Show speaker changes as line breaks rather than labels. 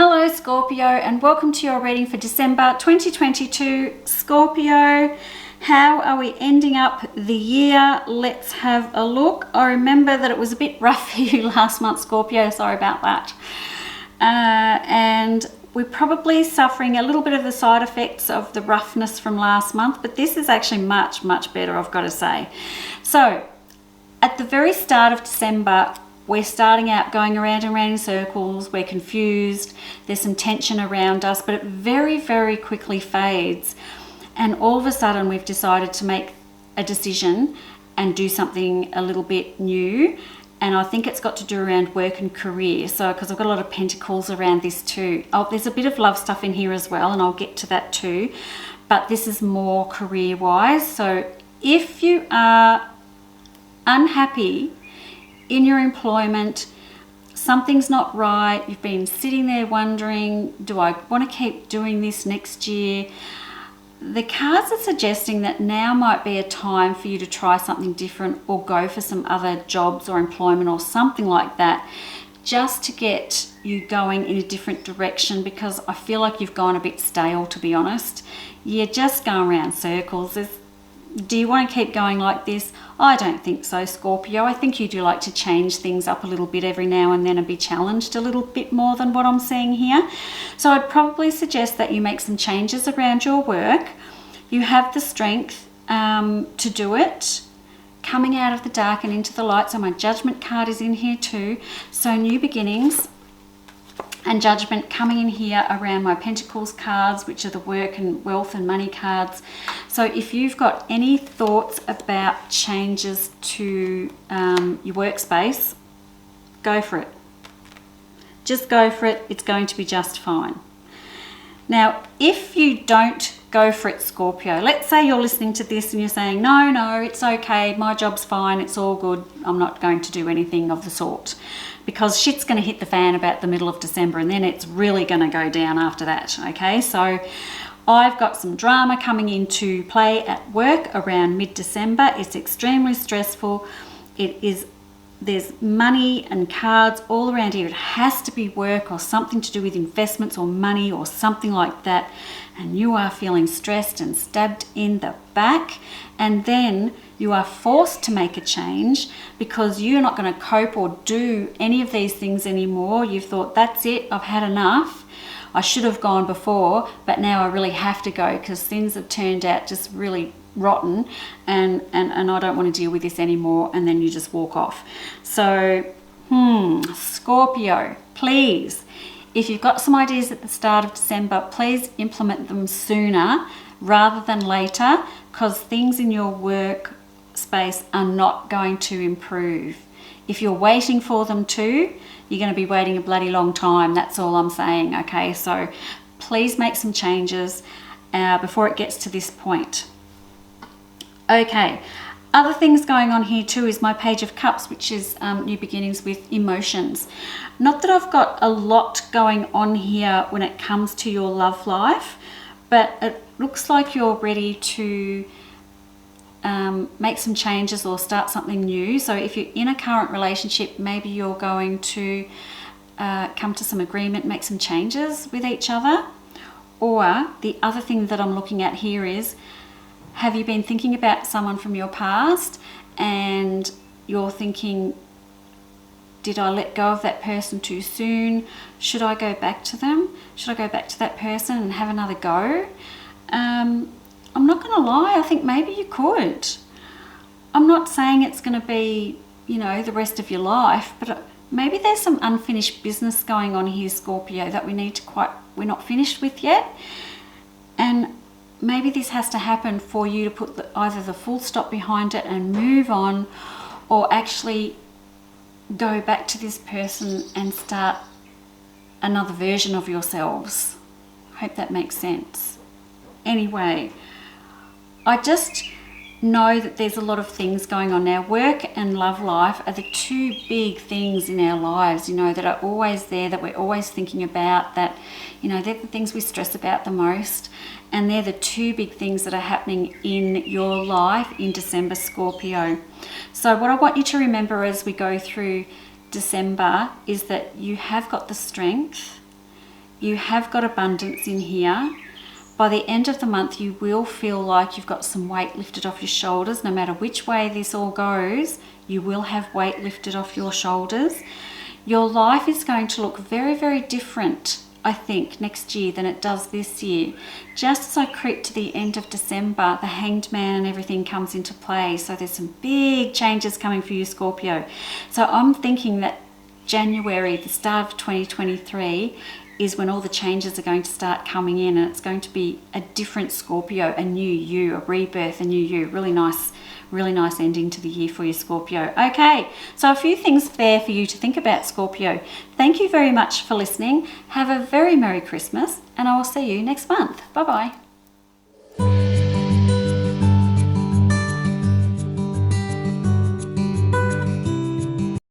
Hello Scorpio, and welcome to your reading for December 2022. Scorpio, how are we ending up the year? Let's have a look. I remember that it was a bit rough for you last month, Scorpio. Sorry about that. And we're probably suffering a little bit of the side effects of the roughness from last month, but this is actually much, much better, I've got to say. So at the very start of December, we're starting out going around and around in circles. We're confused. There's some tension around us, but it very, very quickly fades. And all of a sudden, we've decided to make a decision and do something a little bit new. And I think it's got to do around work and career. So, because I've got a lot of pentacles around this too. Oh, there's a bit of love stuff in here as well, and I'll get to that too. But this is more career-wise. So if you are unhappy in your employment, something's not right, you've been sitting there wondering, do I want to keep doing this next year? The cards are suggesting that now might be a time for you to try something different or go for some other jobs or employment or something like that, just to get you going in a different direction, because I feel like you've gone a bit stale, to be honest. You're just going around circles. Do you want to keep going like this? I don't think so, Scorpio. I think you do like to change things up a little bit every now and then and be challenged a little bit more than what I'm seeing here. So I'd probably suggest that you make some changes around your work. You have the strength to do it. Coming out of the dark and into the light. So my Judgment card is in here too. So new beginnings and Judgment coming in here around my Pentacles cards, which are the work and wealth and money cards. So if you've got any thoughts about changes to your workspace, go for it. Just go for it. It's going to be just fine. Now, if you don't go for it, Scorpio, let's say you're listening to this and you're saying, no, it's okay. My job's fine. It's all good. I'm not going to do anything of the sort, because shit's going to hit the fan about the middle of December, and then it's really going to go down after that. Okay, so I've got some drama coming into play at work around mid-December. It's extremely stressful. There's money and cards all around here. It has to be work or something to do with investments or money or something like that. And you are feeling stressed and stabbed in the back. And then you are forced to make a change because you're not going to cope or do any of these things anymore. You've thought, that's it, I've had enough. I should have gone before, but now I really have to go because things have turned out just really rotten, and I don't want to deal with this anymore, and then you just walk off. So Scorpio, please, if you've got some ideas at the start of December, please implement them sooner rather than later, because things in your work space are not going to improve. If you're waiting for them to, you're going to be waiting a bloody long time. That's all I'm saying. Okay, so please make some changes before it gets to this point. Okay, other things going on here too is my Page of Cups, which is new beginnings with emotions. Not that I've got a lot going on here when it comes to your love life, but it looks like you're ready to make some changes or start something new. So if you're in a current relationship, maybe you're going to come to some agreement, make some changes with each other. Or the other thing that I'm looking at here is, have you been thinking about someone from your past and you're thinking, did I let go of that person too soon? Should I go back to them? Should I go back to that person and have another go? I'm not going to lie, I think maybe you could. I'm not saying it's going to be, the rest of your life, but maybe there's some unfinished business going on here, Scorpio, that we're not finished with yet. And maybe this has to happen for you to put either the full stop behind it and move on, or actually go back to this person and start another version of yourselves. I hope that makes sense. Anyway, I just know that there's a lot of things going on now. Work and love life are the two big things in our lives, that are always there, that we're always thinking about, that, they're the things we stress about the most. And they're the two big things that are happening in your life in December, Scorpio. So what I want you to remember as we go through December is that you have got the strength, You have got abundance in here. By the end of the month, you will feel like you've got some weight lifted off your shoulders. No matter which way this all goes, you will have weight lifted off your shoulders. Your life is going to look very, very different, I think, next year than it does this year. Just as I creep to the end of December, the Hanged Man and everything comes into play. So there's some big changes coming for you, Scorpio. So I'm thinking that January, the start of 2023, is when all the changes are going to start coming in, and it's going to be a different Scorpio, a new you, a rebirth, a new you. Really nice ending to the year for you, Scorpio. Okay, so a few things there for you to think about, Scorpio. Thank you very much for listening. Have a very Merry Christmas, and I will see you next month. Bye-bye.